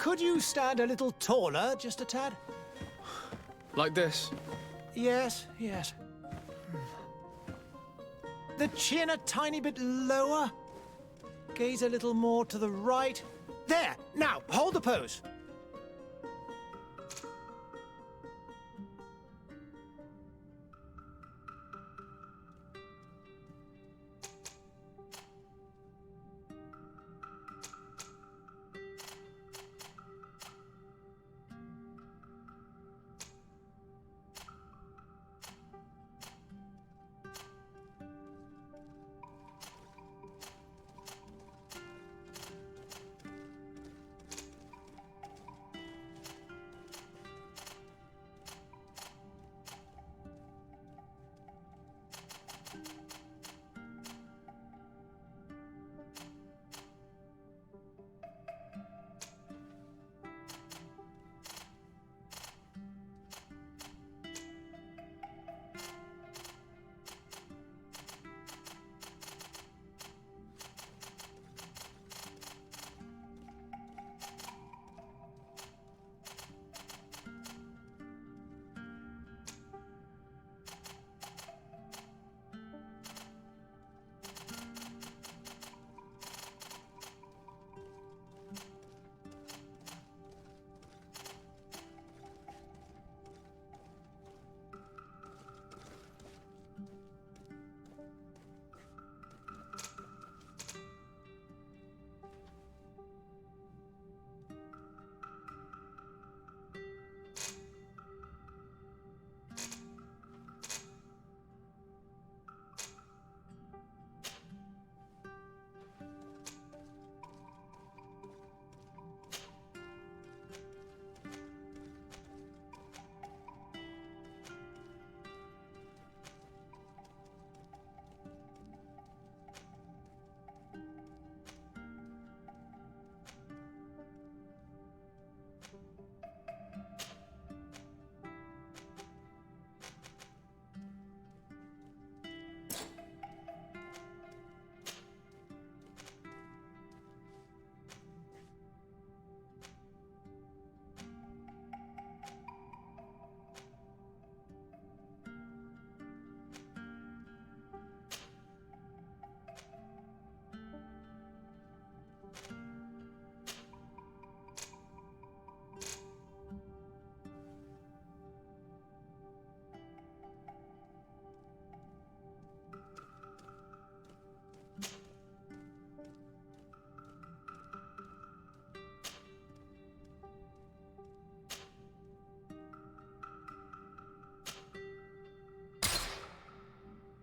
Could you stand a little taller, just a tad? Like this? Yes, yes. The chin a tiny bit lower. Gaze a little more to the right. There! Now, hold the pose.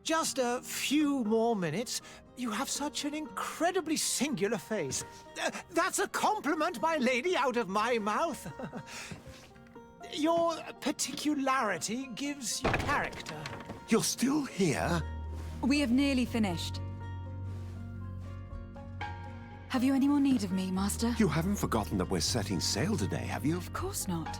Just a few more minutes. You have such an incredibly singular face. That's a compliment, my lady, out of my mouth. Your particularity gives you character. You're still here? We have nearly finished. Have you any more need of me, Master? You haven't forgotten that we're setting sail today, have you? Of course not.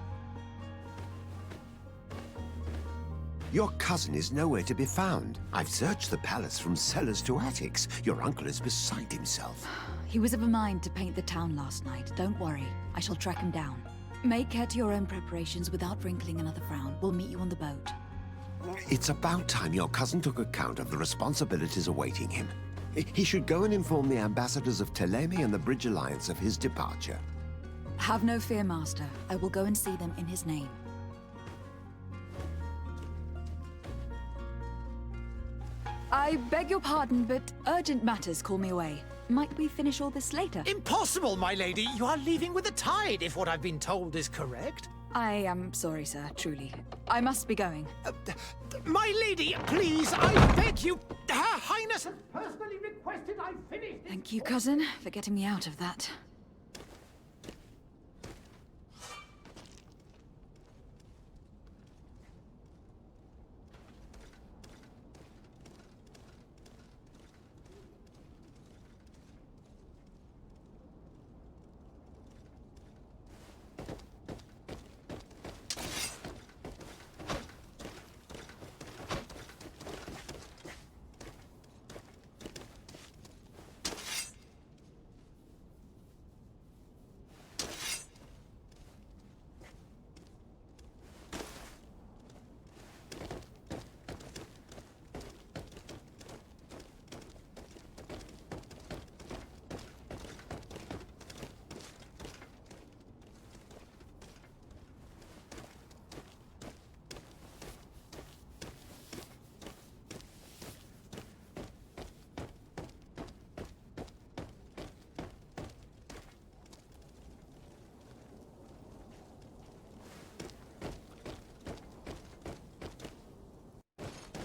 Your cousin is nowhere to be found. I've searched the palace from cellars to attics. Your uncle is beside himself. He was of a mind to paint the town last night. Don't worry. I shall track him down. Make care to your own preparations without wrinkling another frown. We'll meet you on the boat. It's about time your cousin took account of the responsibilities awaiting him. He should go and inform the ambassadors of Ptolemy and the Bridge Alliance of his departure. Have no fear, Master. I will go and see them in his name. I beg your pardon, but urgent matters call me away. Might we finish all this later? Impossible, my lady. You are leaving with the tide, if what I've been told is correct. I am sorry, sir, truly. I must be going. My lady, please, I beg you. Her Highness has personally requested I finish this. Thank you, cousin, for getting me out of that.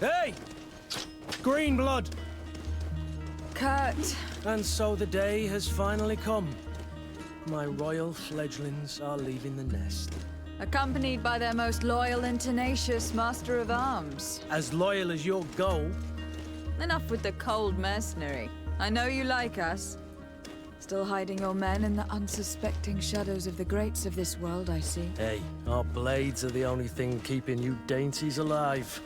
Hey! Green blood! Kurt, And so the day has finally come. My royal fledglings are leaving the nest. accompanied by their most loyal and tenacious master of arms. As loyal as your goal. Enough with the cold mercenary. I know you like us. Still hiding your men in the unsuspecting shadows of the greats of this world, I see. Hey, our blades are the only thing keeping you dainties alive.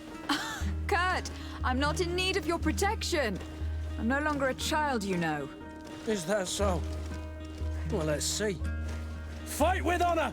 Kurt, I'm not in need of your protection. I'm no longer a child, you know. Is that so? Well, let's see. Fight with honor!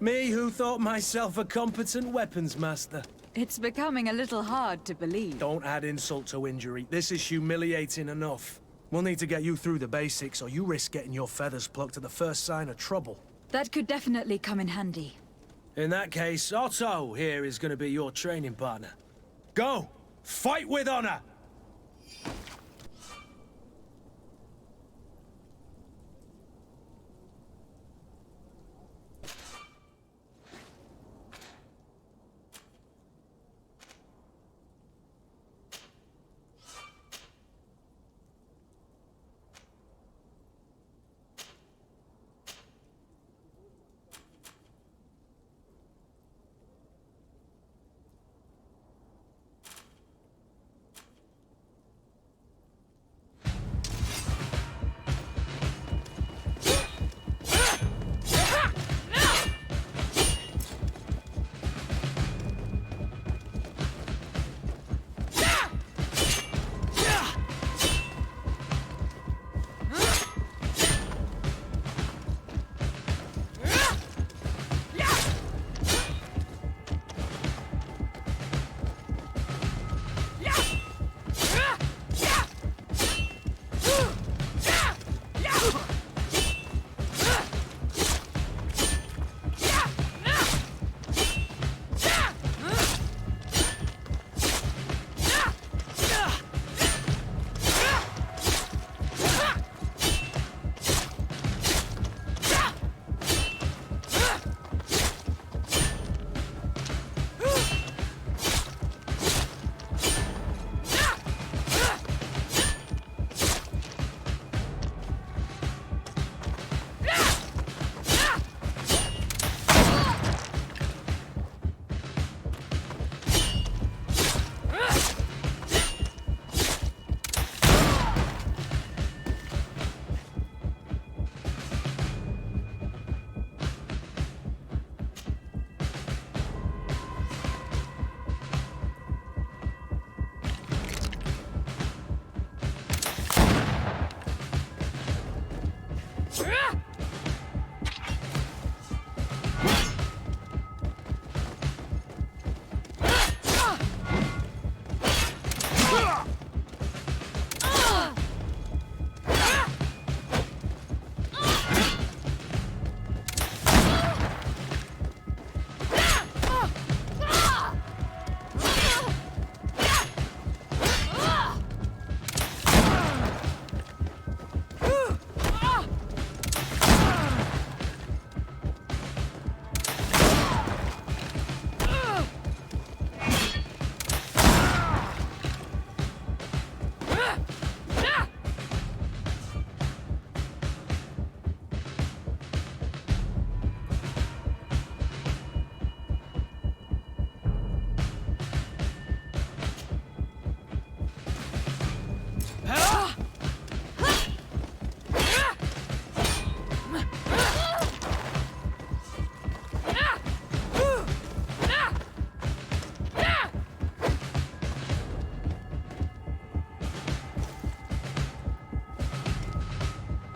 Me who thought myself a competent weapons master. It's becoming a little hard to believe. Don't add insult to injury. This is humiliating enough. We'll need to get you through the basics, or you risk getting your feathers plucked at the first sign of trouble. That could definitely come in handy. In that case, Otto here is going to be your training partner. Go! Fight with honor!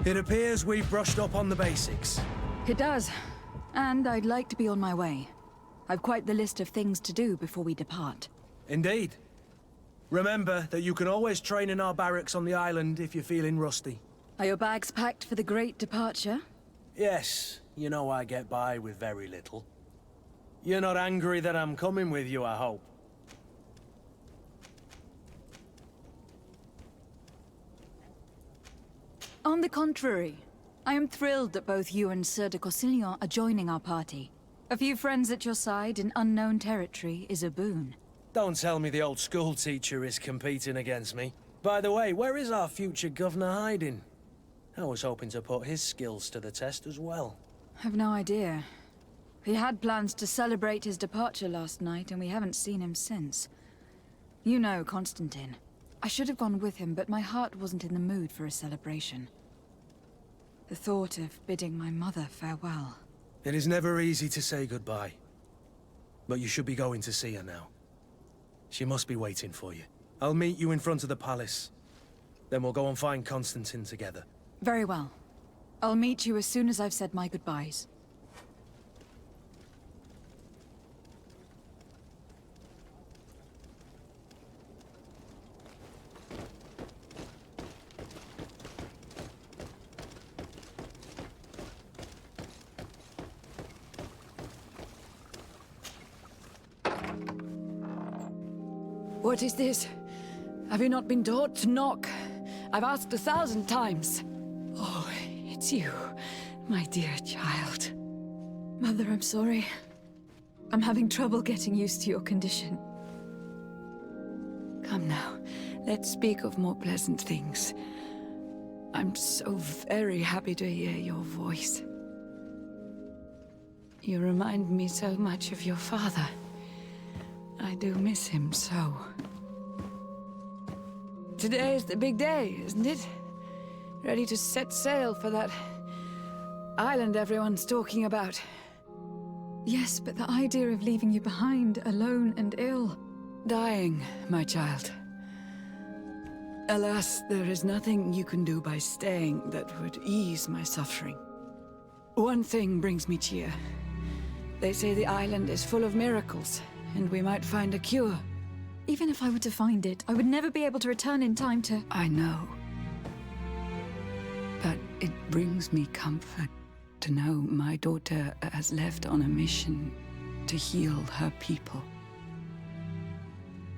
It appears we've brushed up on the basics. It does. And I'd like to be on my way. I've quite the list of things to do before we depart. Indeed. Remember that you can always train in our barracks on the island if you're feeling rusty. Are your bags packed for the great departure? Yes, you know I get by with very little. You're not angry that I'm coming with you, I hope. On the contrary, I am thrilled that both you and Sir de Cossillon are joining our party. A few friends at your side in unknown territory is a boon. Don't tell me the old school teacher is competing against me. By the way, where is our future governor hiding? I was hoping to put his skills to the test as well. I've no idea. He had plans to celebrate his departure last night, and we haven't seen him since. You know Constantine. I should have gone with him, but my heart wasn't in the mood for a celebration. The thought of bidding my mother farewell. It is never easy to say goodbye. But you should be going to see her now. She must be waiting for you. I'll meet you in front of the palace. Then we'll go and find Constantine together. Very well. I'll meet you as soon as I've said my goodbyes. What is this? Have you not been taught to knock? I've asked 1,000 times. Oh, it's you, my dear child. Mother, I'm sorry. I'm having trouble getting used to your condition. Come now, let's speak of more pleasant things. I'm so very happy to hear your voice. You remind me so much of your father. I do miss him so. Today is the big day, isn't it? Ready to set sail for that island everyone's talking about. Yes, but the idea of leaving you behind, alone and ill... Dying, my child. Alas, there is nothing you can do by staying that would ease my suffering. One thing brings me cheer. They say the island is full of miracles, and we might find a cure. Even if I were to find it, I would never be able to return in time to... I know. But it brings me comfort to know my daughter has left on a mission to heal her people.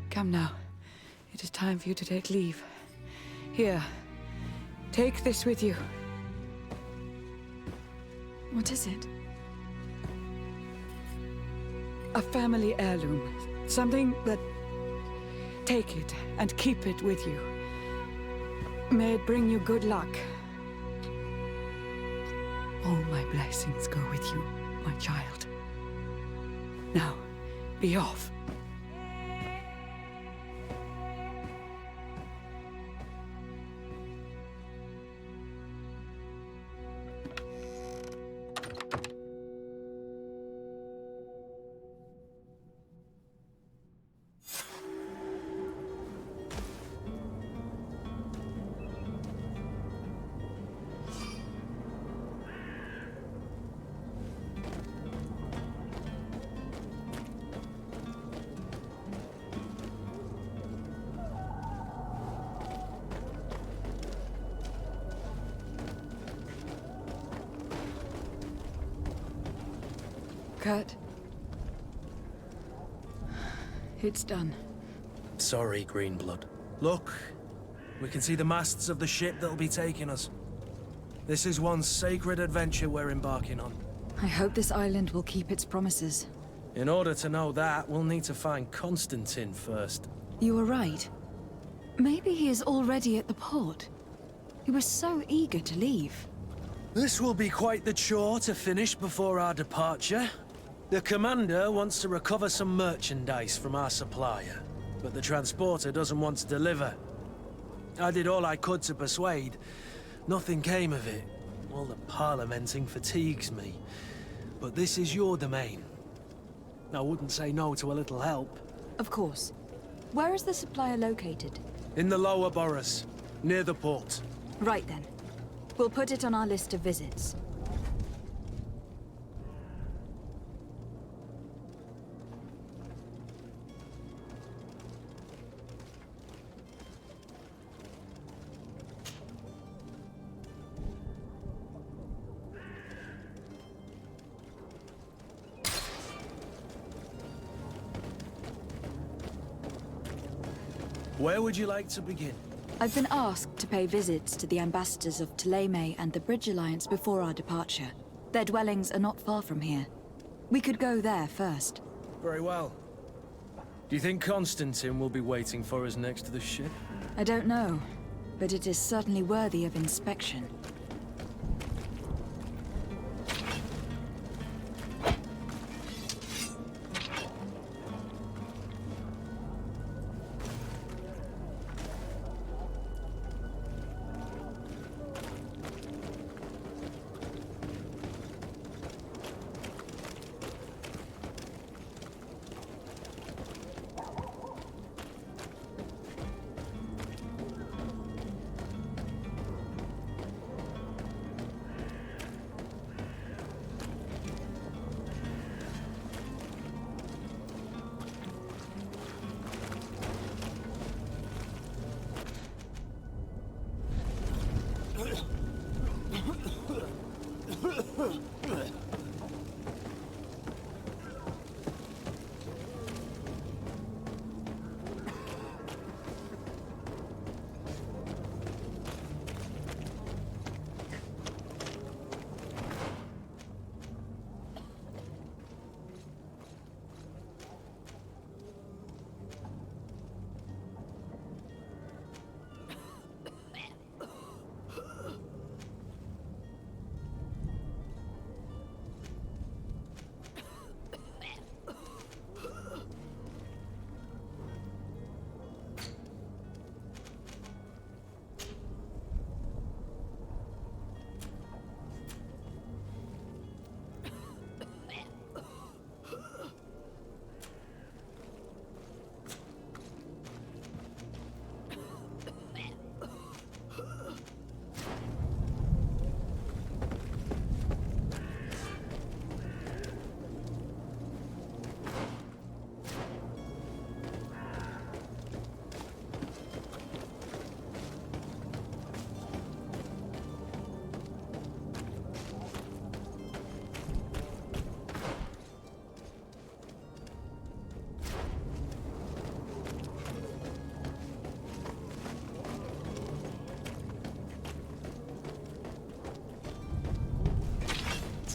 Come now. It is time for you to take leave. Here, take this with you. What is it? A family heirloom. Something that... Take it and keep it with you. May it bring you good luck. All my blessings go with you, my child. Now, be off. Kurt. It's done. Sorry, Greenblood. Look, we can see the masts of the ship that'll be taking us. This is one sacred adventure we're embarking on. I hope this island will keep its promises. In order to know that, we'll need to find Constantine first. You were right. Maybe he is already at the port. He was so eager to leave. This will be quite the chore to finish before our departure. The commander wants to recover some merchandise from our supplier, but the transporter doesn't want to deliver. I did all I could to persuade. Nothing came of it. All the parliamenting fatigues me. But this is your domain. I wouldn't say no to a little help. Of course. Where is the supplier located? In the lower boroughs, near the port. Right then. We'll put it on our list of visits. Where would you like to begin? I've been asked to pay visits to the ambassadors of Thélème and the Bridge Alliance before our departure. Their dwellings are not far from here. We could go there first. Very well. Do you think Constantine will be waiting for us next to the ship? I don't know, but it is certainly worthy of inspection.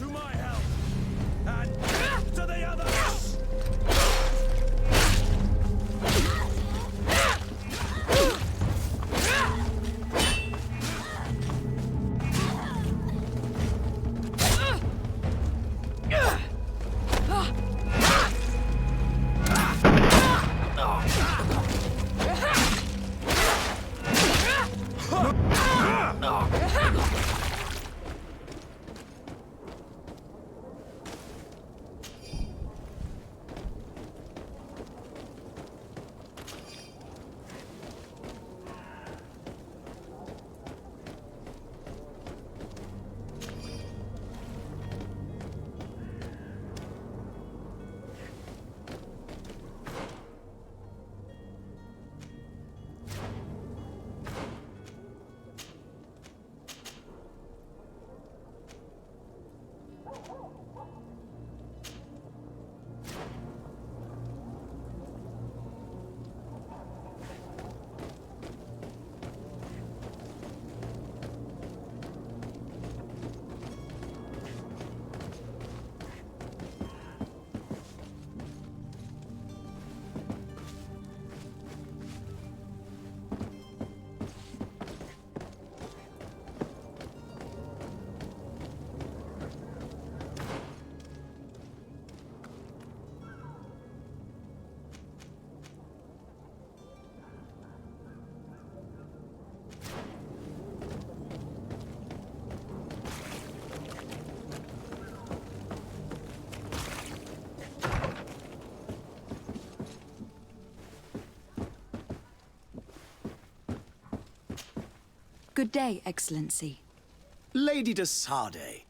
To my help! And to the others! Good day, Excellency. Lady de Sardet,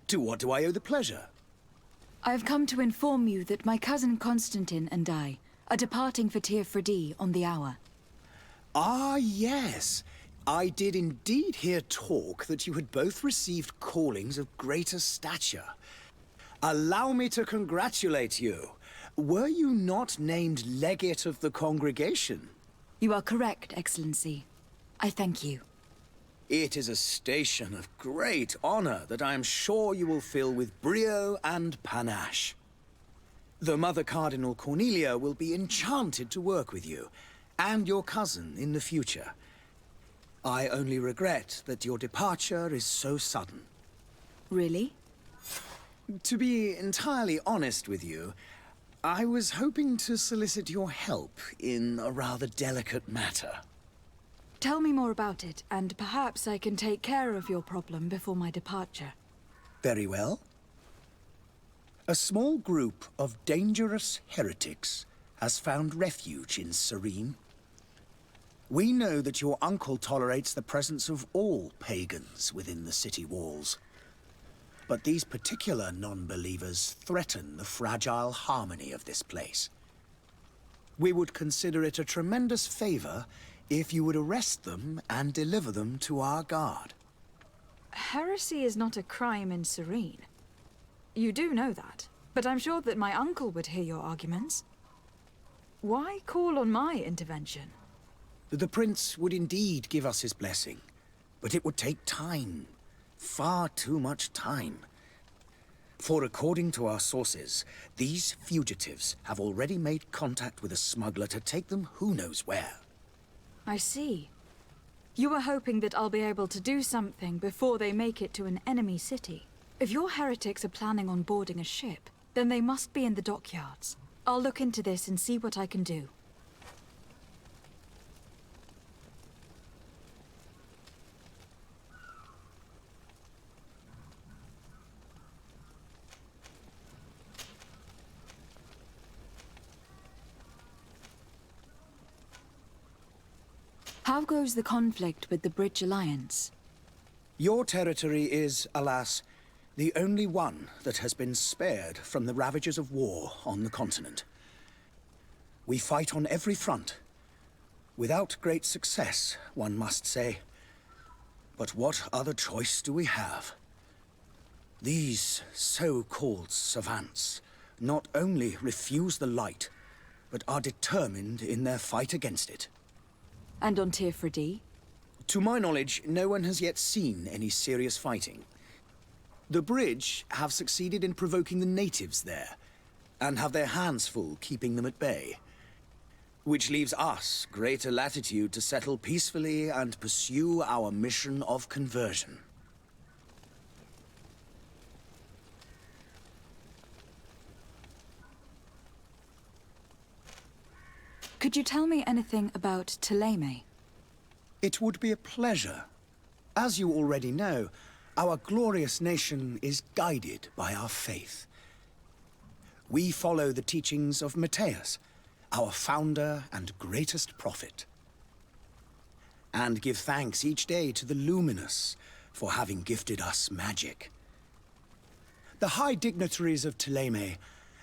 to what do I owe the pleasure? I have come to inform you that my cousin Constantine and I are departing for Tir-Freddy on the hour. Ah, yes. I did indeed hear talk that you had both received callings of greater stature. Allow me to congratulate you. Were you not named legate of the congregation? You are correct, Excellency. I thank you. It is a station of great honor that I am sure you will fill with brio and panache. The Mother Cardinal Cornelia will be enchanted to work with you, and your cousin in the future. I only regret that your departure is so sudden. Really? To be entirely honest with you, I was hoping to solicit your help in a rather delicate matter. Tell me more about it, and perhaps I can take care of your problem before my departure. Very well. A small group of dangerous heretics has found refuge in Serene. We know that your uncle tolerates the presence of all pagans within the city walls. But these particular non-believers threaten the fragile harmony of this place. We would consider it a tremendous favor if you would arrest them and deliver them to our guard. Heresy is not a crime in Serene. You do know that, but I'm sure that my uncle would hear your arguments. Why call on my intervention? The prince would indeed give us his blessing, but it would take time. Far too much time. For according to our sources, these fugitives have already made contact with a smuggler to take them who knows where. I see. You were hoping that I'll be able to do something before they make it to an enemy city. If your heretics are planning on boarding a ship, then they must be in the dockyards. I'll look into this and see what I can do. How goes the conflict with the Bridge Alliance? Your territory is, alas, the only one that has been spared from the ravages of war on the continent. We fight on every front. Without great success, one must say. But what other choice do we have? These so-called savants not only refuse the light, but are determined in their fight against it. And on Tir-Freddy? To my knowledge, no one has yet seen any serious fighting. The Bridge have succeeded in provoking the natives there, and have their hands full keeping them at bay. Which leaves us greater latitude to settle peacefully and pursue our mission of conversion. Could you tell me anything about Thélème? It would be a pleasure. As you already know, our glorious nation is guided by our faith. We follow the teachings of Matthias, our founder and greatest prophet. And give thanks each day to the Luminous for having gifted us magic. The high dignitaries of Thélème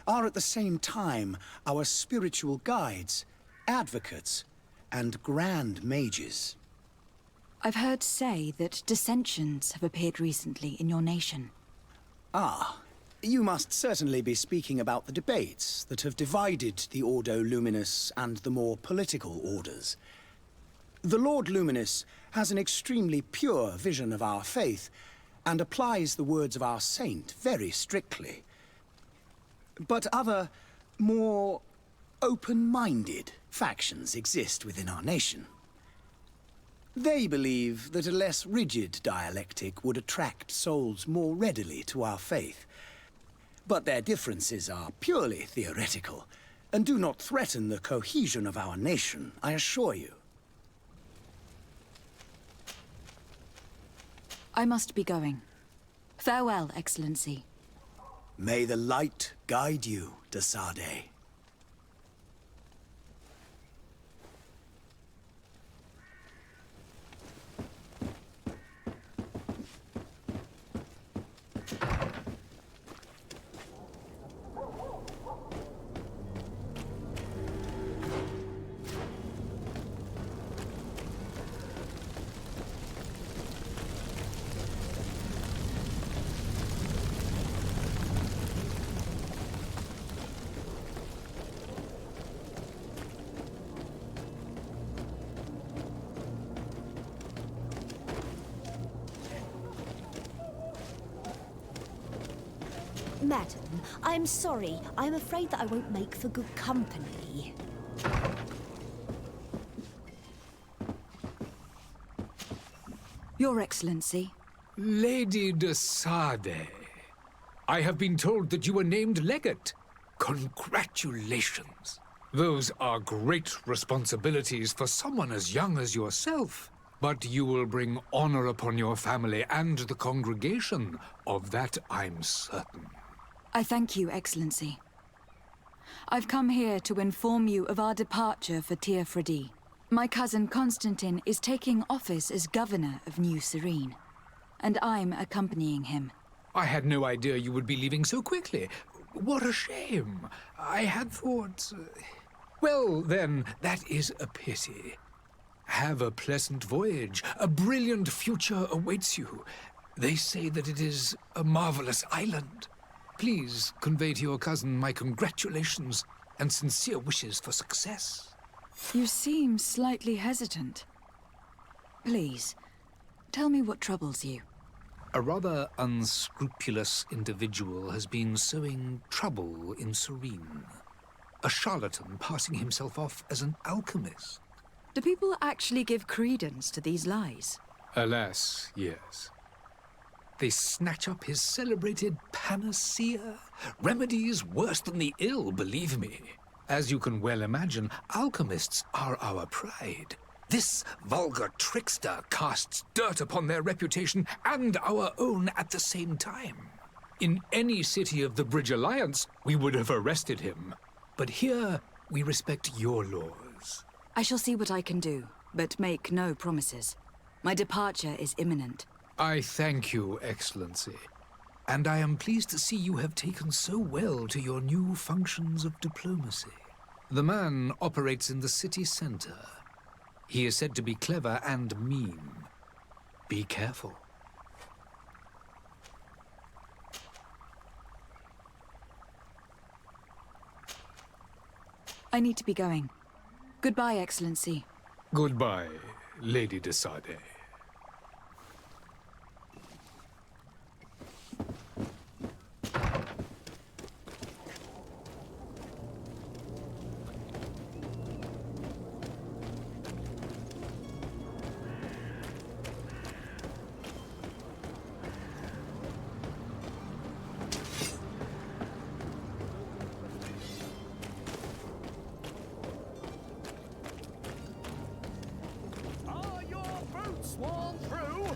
are at the same time our spiritual guides, advocates, and grand mages. I've heard say that dissensions have appeared recently in your nation. Ah, you must certainly be speaking about the debates that have divided the Ordo Luminous and the more political orders. The Lord Luminous has an extremely pure vision of our faith and applies the words of our saint very strictly. But other, more open-minded factions exist within our nation. They believe that a less rigid dialectic would attract souls more readily to our faith. But their differences are purely theoretical, and do not threaten the cohesion of our nation, I assure you. I must be going. Farewell, Excellency. May the light guide you, de Sardet. Madam, I'm sorry. I'm afraid that I won't make for good company. Your Excellency. Lady de Sade, I have been told that you were named legate. Congratulations. Those are great responsibilities for someone as young as yourself. But you will bring honor upon your family and the congregation. Of that, I'm certain. I thank you, Excellency. I've come here to inform you of our departure for Teofredi. My cousin Constantine is taking office as governor of New Serene, and I'm accompanying him. I had no idea you would be leaving so quickly. What a shame. I had thought... Well, then, that is a pity. Have a pleasant voyage. A brilliant future awaits you. They say that it is a marvelous island. Please convey to your cousin my congratulations and sincere wishes for success. You seem slightly hesitant. Please, tell me what troubles you. A rather unscrupulous individual has been sowing trouble in Serene. A charlatan passing himself off as an alchemist. Do people actually give credence to these lies? Alas, yes. They snatch up his celebrated panacea. Remedies worse than the ill, believe me. As you can well imagine, alchemists are our pride. This vulgar trickster casts dirt upon their reputation and our own at the same time. In any city of the Bridge Alliance, we would have arrested him. But here, we respect your laws. I shall see what I can do, but make no promises. My departure is imminent. I thank you, Excellency. And I am pleased to see you have taken so well to your new functions of diplomacy. The man operates in the city center. He is said to be clever and mean. Be careful. I need to be going. Goodbye, Excellency. Goodbye, Lady de Sade. Sworn through?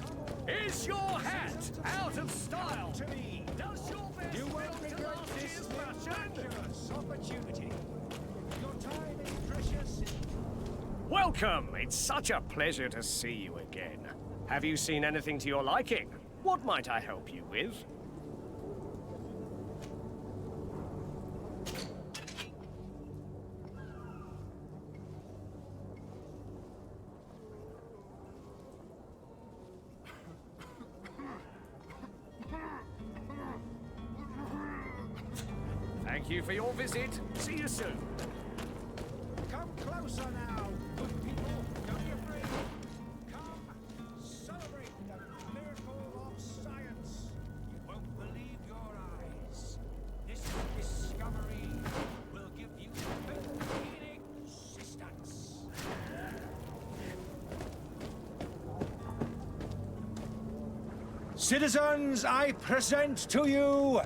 Is your hat out of style? To me. Does your best you won't regret this miraculous opportunity. Your time is precious. Welcome. It's such a pleasure to see you again. Have you seen anything to your liking? What might I help you with? Thank you for your visit. See you soon. Come closer now, good people. Don't be afraid. Come, celebrate the miracle of science. You won't believe your eyes. This discovery will give you complete existence. Citizens, I present to you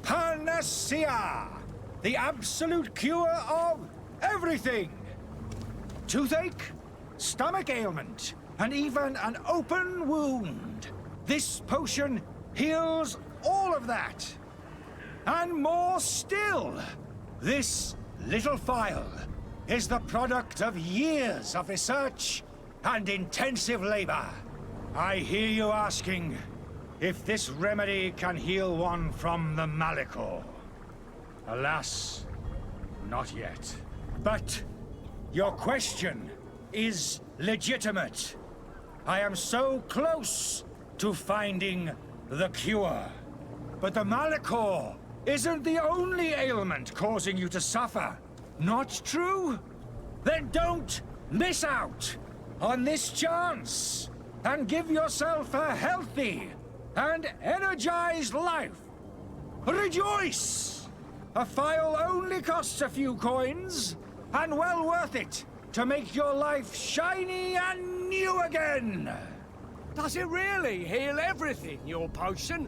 Panacea, the absolute cure of everything. Toothache, stomach ailment, and even an open wound. This potion heals all of that. And more still. This little phial is the product of years of research and intensive labor. I hear you asking if this remedy can heal one from the Malichor. Alas, not yet. But your question is legitimate. I am so close to finding the cure. But the Malichor isn't the only ailment causing you to suffer. Not true? Then don't miss out on this chance and give yourself a healthy and energized life. rejoice! A phial only costs a few coins, and well worth it to make your life shiny and new again! Does it really heal everything, your potion?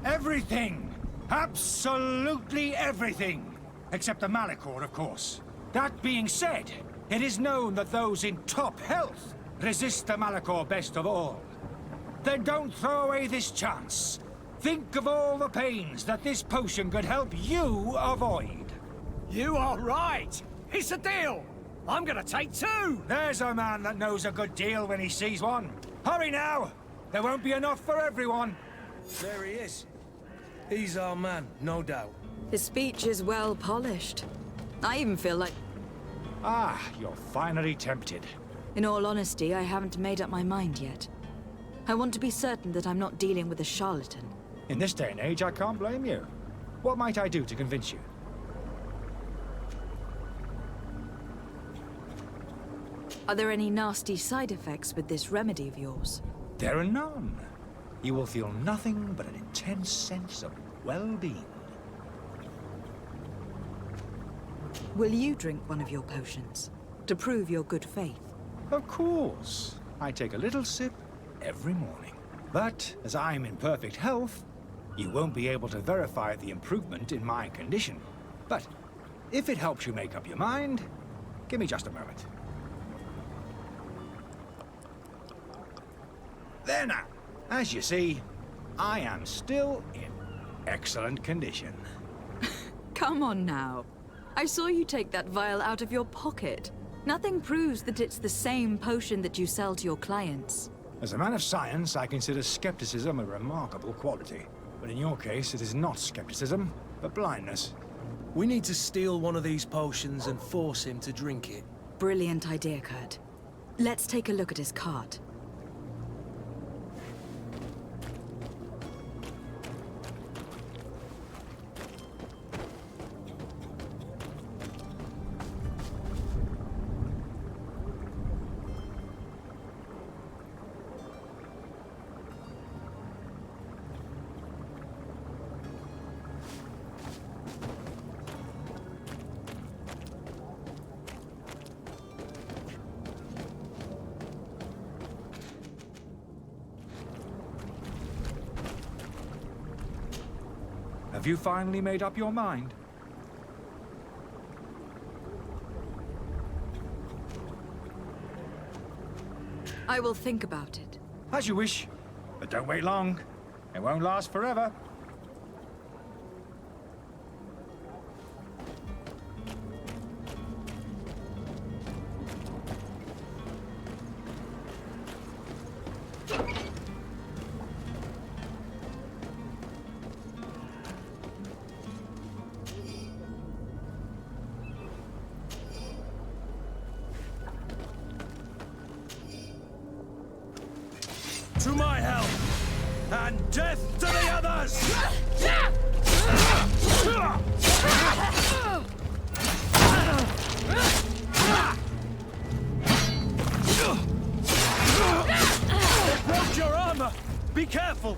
Everything! Absolutely everything! Except the Malachor, of course. That being said, it is known that those in top health resist the Malachor best of all. Then don't throw away this chance. Think of all the pains that this potion could help you avoid. You are right! It's a deal! I'm gonna take 2! There's a man that knows a good deal when he sees one. Hurry now! There won't be enough for everyone. There he is. He's our man, no doubt. His speech is well polished. I even feel like... Ah, you're finally tempted. In all honesty, I haven't made up my mind yet. I want to be certain that I'm not dealing with a charlatan. In this day and age, I can't blame you. What might I do to convince you? Are there any nasty side effects with this remedy of yours? There are none. You will feel nothing but an intense sense of well-being. Will you drink one of your potions to prove your good faith? Of course. I take a little sip every morning. But as I'm in perfect health, you won't be able to verify the improvement in my condition. But if it helps you make up your mind, give me just a moment. There now. As you see, I am still in excellent condition. Come on now. I saw you take that vial out of your pocket. Nothing proves that it's the same potion that you sell to your clients. As a man of science, I consider skepticism a remarkable quality. But in your case, it is not skepticism, but blindness. We need to steal one of these potions and force him to drink it. Brilliant idea, Kurt. Let's take a look at his cart. Have you finally made up your mind? I will think about it. As you wish, but don't wait long. It won't last forever. To my help! And death to the others! They broke your armor! Be careful!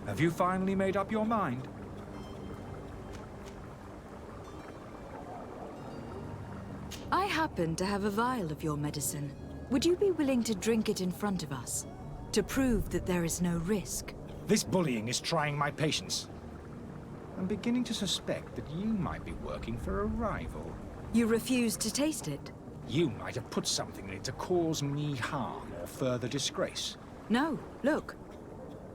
Have you finally made up your mind? I happen to have a vial of your medicine. Would you be willing to drink it in front of us? To prove that there is no risk? This bullying is trying my patience. I'm beginning to suspect that you might be working for a rival. You refuse to taste it? You might have put something in it to cause me harm or further disgrace. No, look.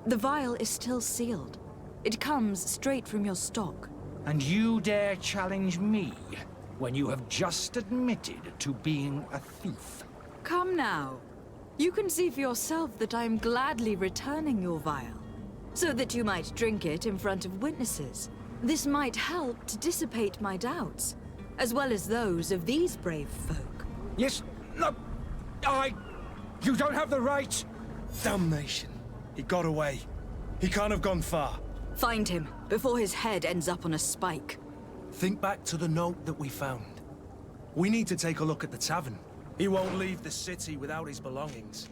The vial is still sealed. It comes straight from your stock. And you dare challenge me when you have just admitted to being a thief? Come now. You can see for yourself that I am gladly returning your vial, so that you might drink it in front of witnesses. This might help to dissipate my doubts, as well as those of these brave folk. Yes, no, You don't have the right! Damnation. He got away. He can't have gone far. Find him, before his head ends up on a spike. Think back to the note that we found. We need to take a look at the tavern. He won't leave the city without his belongings.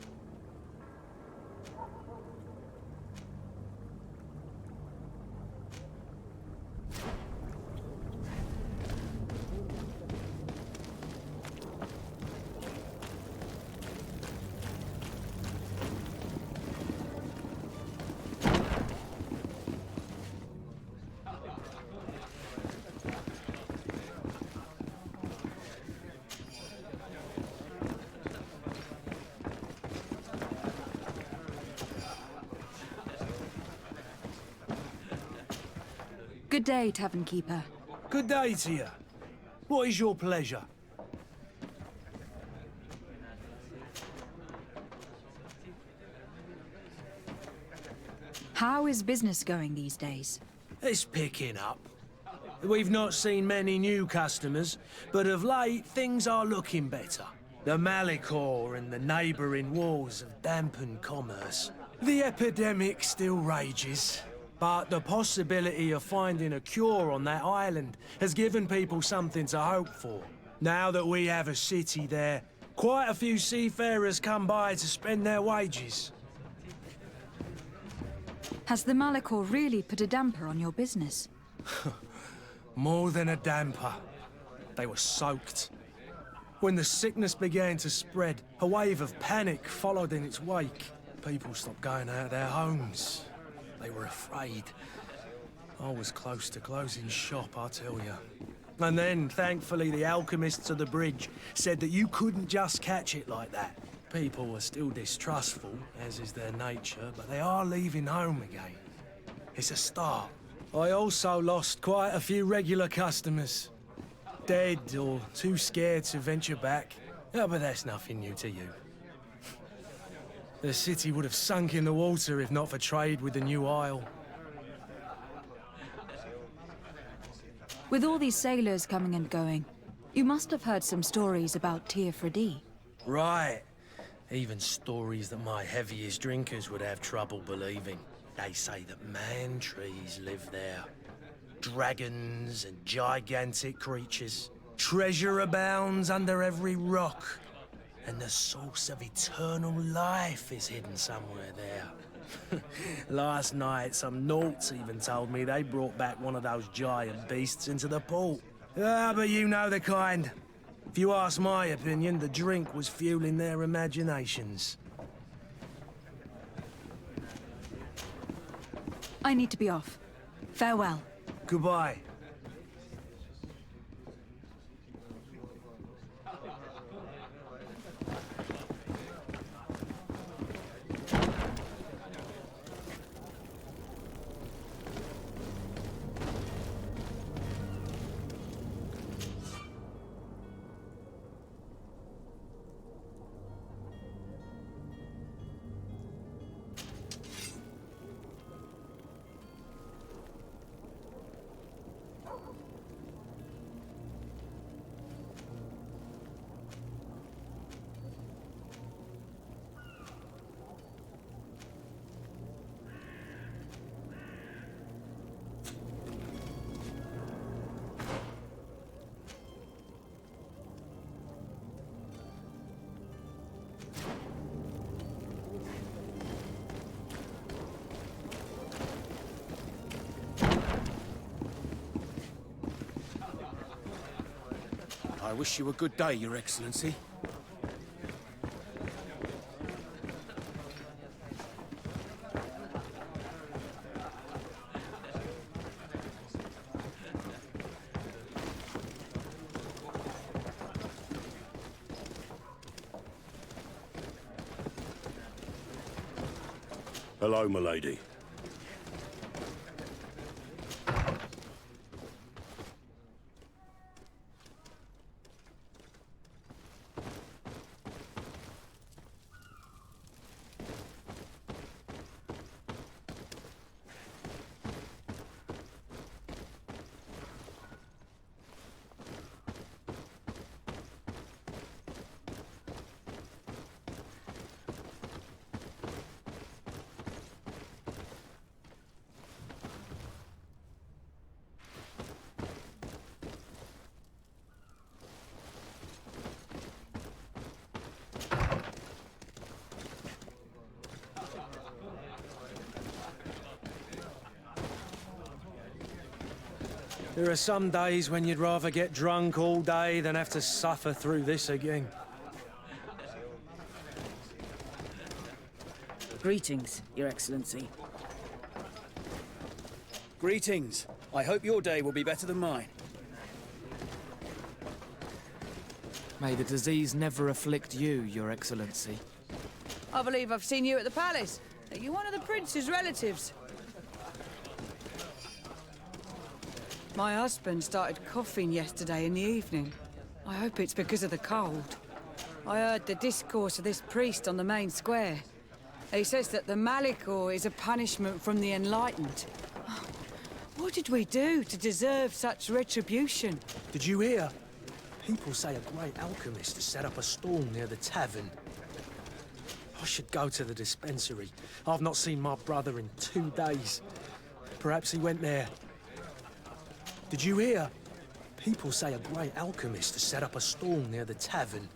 Good day, Tavern Keeper. Good day to you. What is your pleasure? How is business going these days? It's picking up. We've not seen many new customers, but of late things are looking better. The Malicor and the neighbouring wars have dampened commerce. The epidemic still rages, but the possibility of finding a cure on that island has given people something to hope for. Now that we have a city there, quite a few seafarers come by to spend their wages. Has the Malicor really put a damper on your business? More than a damper. They were soaked. When the sickness began to spread, a wave of panic followed in its wake. People stopped going out of their homes. They were afraid. I was close to closing shop, I tell you. And then, thankfully, the alchemists of the bridge said that you couldn't just catch it like that. People were still distrustful, as is their nature, but they are leaving home again. It's a start. I also lost quite a few regular customers. Dead or too scared to venture back. Oh, but that's nothing new to you. The city would have sunk in the water if not for trade with the new isle. With all these sailors coming and going, you must have heard some stories about Tir-Freddy. Right. Even stories that my heaviest drinkers would have trouble believing. They say that man-trees live there. Dragons and gigantic creatures. Treasure abounds under every rock. And the source of eternal life is hidden somewhere there. Last night, some Nauts even told me they brought back one of those giant beasts into the port. Ah, but you know the kind. If you ask my opinion, the drink was fueling their imaginations. I need to be off. Farewell. Goodbye. wish you a good day, Your Excellency. Hello, milady. There are some days when you'd rather get drunk all day than have to suffer through this again. Greetings, Your Excellency. Greetings. I hope your day will be better than mine. May the disease never afflict you, Your Excellency. I believe I've seen you at the palace. Are you one of the prince's relatives? My husband started coughing yesterday in the evening. I hope it's because of the cold. I heard the discourse of this priest on the main square. He says that the Malikor is a punishment from the Enlightened. What did we do to deserve such retribution? Did you hear? People say a great alchemist has set up a stall near the tavern. I should go to the dispensary. I've not seen my brother in 2 days. Perhaps he went there. Did you hear? People say a great alchemist has set up a stall near the tavern.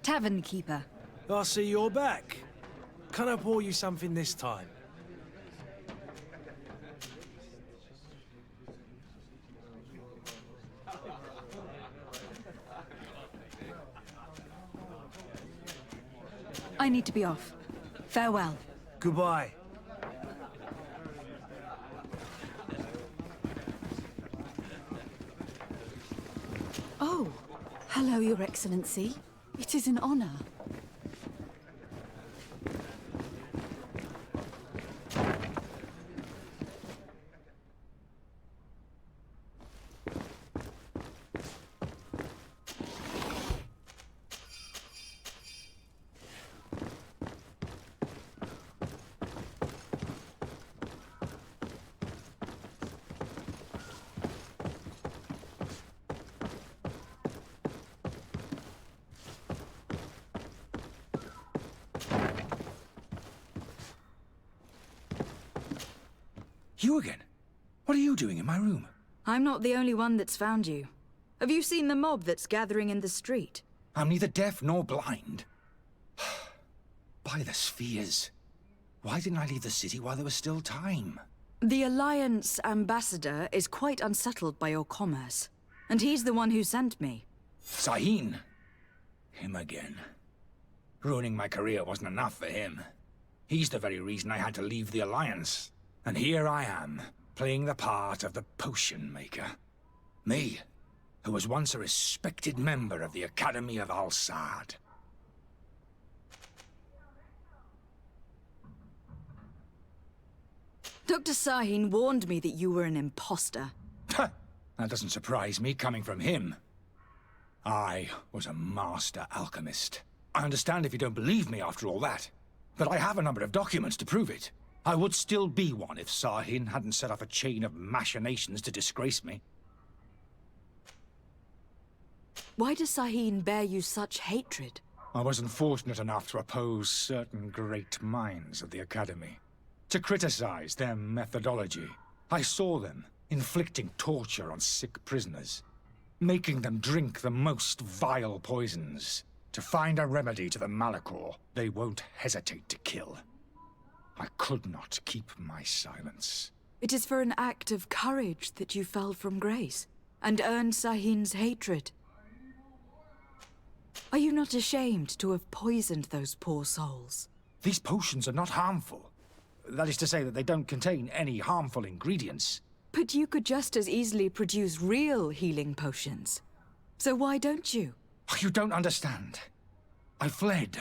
Tavern keeper. I see you're back. Can I pour you something this time? I need to be off. Farewell. Goodbye. Oh, hello, Your Excellency. It is an honor. You again? What are you doing in my room? I'm not the only one that's found you. Have you seen the mob that's gathering in the street? I'm neither deaf nor blind. By the spheres. Why didn't I leave the city while there was still time? The Alliance ambassador is quite unsettled by your commerce. And he's the one who sent me. Sahin. Him again. Ruining my career wasn't enough for him. He's the very reason I had to leave the Alliance. And here I am, playing the part of the potion maker. Me, who was once a respected member of the Academy of Al-Saad. Dr. Sahin warned me that you were an imposter. That doesn't surprise me, coming from him. I was a master alchemist. I understand if you don't believe me after all that, but I have a number of documents to prove it. I would still be one if Sahin hadn't set off a chain of machinations to disgrace me. Why does Sahin bear you such hatred? I wasn't fortunate enough to oppose certain great minds of the Academy. To criticize their methodology. I saw them inflicting torture on sick prisoners. Making them drink the most vile poisons. To find a remedy to the Malachor, they won't hesitate to kill. I could not keep my silence. It is for an act of courage that you fell from grace and earned Sahin's hatred. Are you not ashamed to have poisoned those poor souls? These potions are not harmful. That is to say that they don't contain any harmful ingredients. But you could just as easily produce real healing potions. So why don't you? You don't understand. I fled,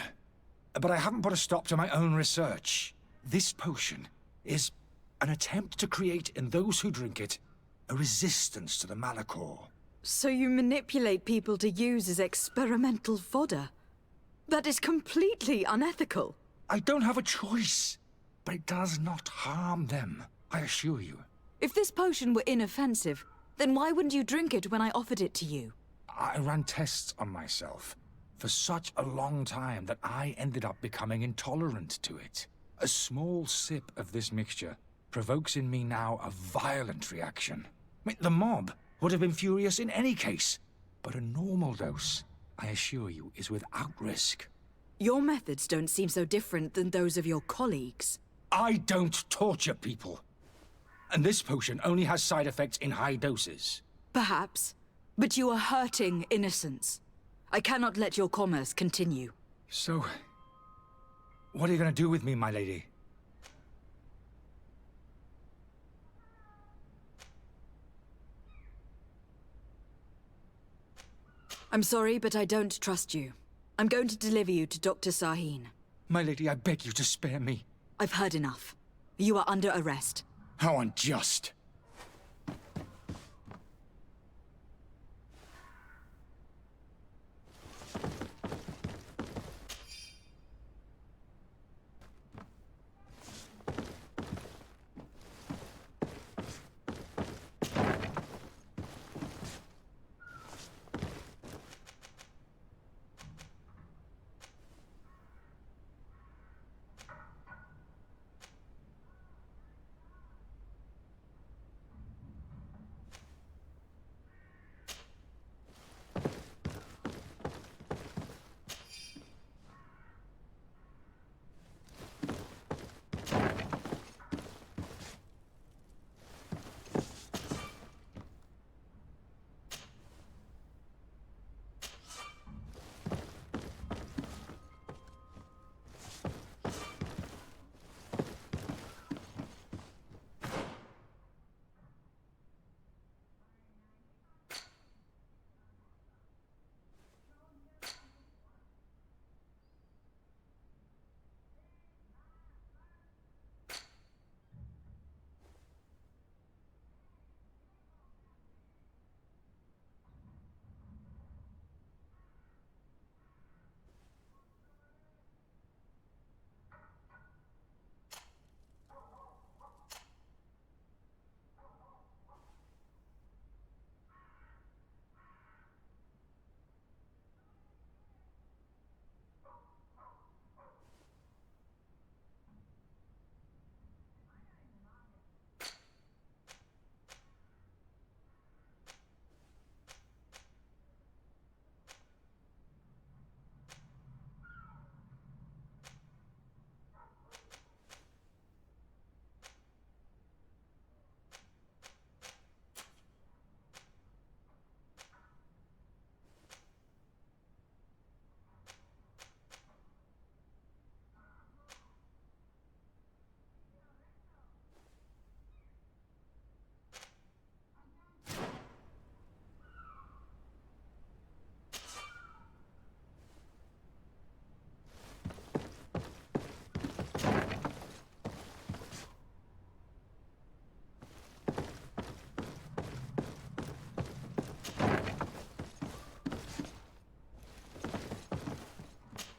but I haven't put a stop to my own research. This potion is an attempt to create in those who drink it a resistance to the Malachor. So you manipulate people to use as experimental fodder? That is completely unethical. I don't have a choice, but it does not harm them, I assure you. If this potion were inoffensive, then why wouldn't you drink it when I offered it to you? I ran tests on myself for such a long time that I ended up becoming intolerant to it. A small sip of this mixture provokes in me now a violent reaction. I mean, the mob would have been furious in any case, but a normal dose, I assure you, is without risk. Your methods don't seem so different than those of your colleagues. I don't torture people. And this potion only has side effects in high doses. Perhaps. But you are hurting innocents. I cannot let your commerce continue. So, what are you going to do with me, my lady? I'm sorry, but I don't trust you. I'm going to deliver you to Dr. Sahin. My lady, I beg you to spare me. I've heard enough. You are under arrest. How unjust.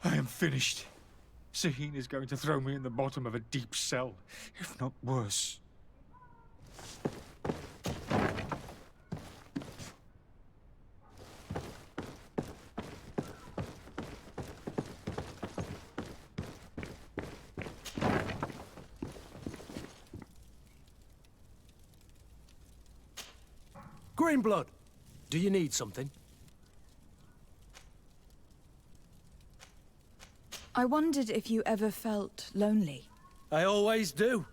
I am finished. Sahin is going to throw me in the bottom of a deep cell, if not worse. Greenblood, do you need something? I wondered if you ever felt lonely. I always do.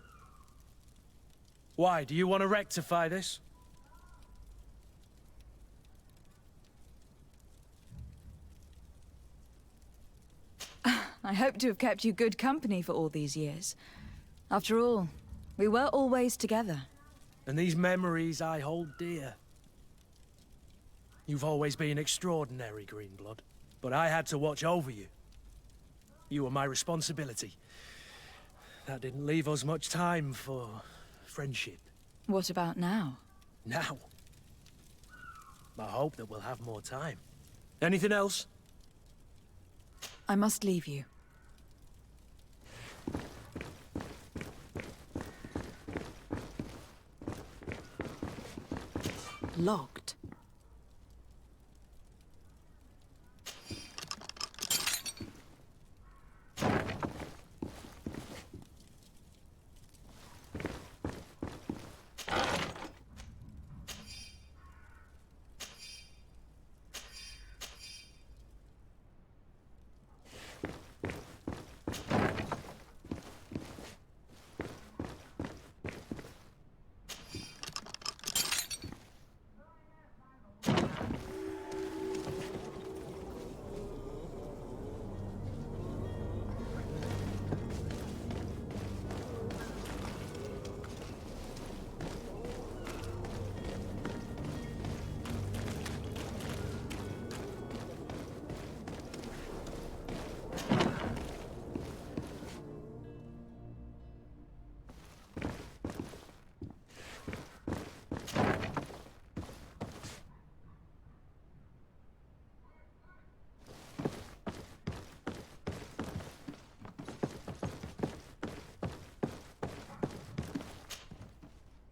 Why, do you want to rectify this? I hope to have kept you good company for all these years. After all, we were always together. And these memories I hold dear. You've always been extraordinary, Greenblood. But I had to watch over you. You were my responsibility. That didn't leave us much time for friendship. What about now? Now? I hope that we'll have more time. Anything else? I must leave you. Locked.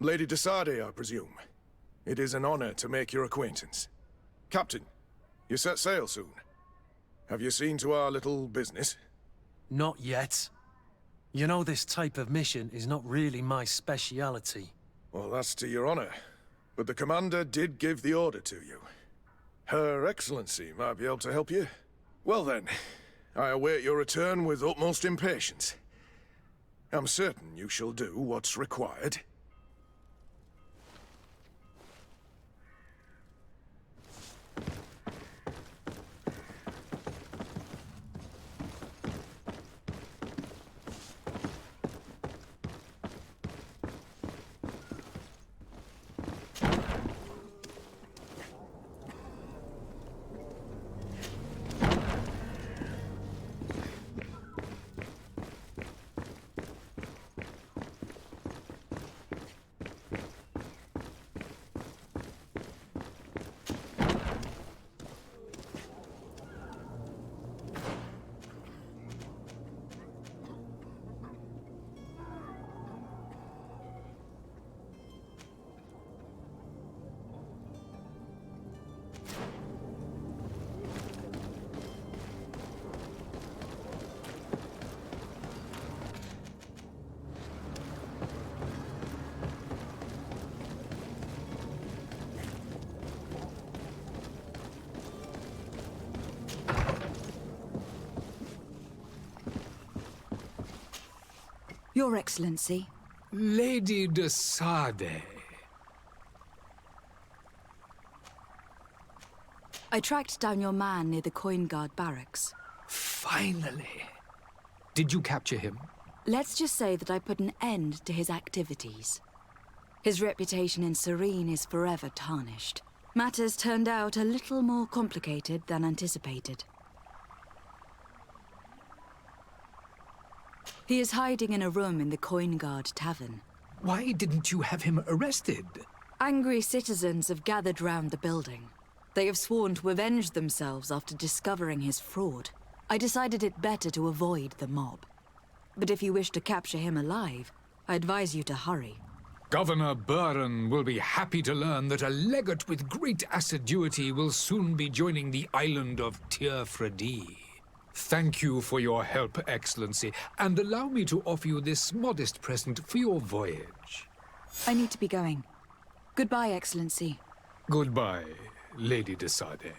Lady de Sardet, I presume. It is an honor to make your acquaintance. Captain, you set sail soon. Have you seen to our little business? Not yet. You know, this type of mission is not really my speciality. Well, that's to your honor. But the commander did give the order to you. Her Excellency might be able to help you. Well then, I await your return with utmost impatience. I'm certain you shall do what's required. Your Excellency. Lady de Sardet. I tracked down your man near the Coin Guard barracks. Finally. Did you capture him? Let's just say that I put an end to his activities. His reputation in Serene is forever tarnished. Matters turned out a little more complicated than anticipated. He is hiding in a room in the Coin Guard Tavern. Why didn't you have him arrested? Angry citizens have gathered round the building. They have sworn to avenge themselves after discovering his fraud. I decided it better to avoid the mob. But if you wish to capture him alive, I advise you to hurry. Governor Buren will be happy to learn that a legate with great assiduity will soon be joining the island of Tierfredi. Thank you for your help, Excellency, and allow me to offer you this modest present for your voyage. I need to be going. Goodbye, Excellency. Goodbye, Lady de Sardet.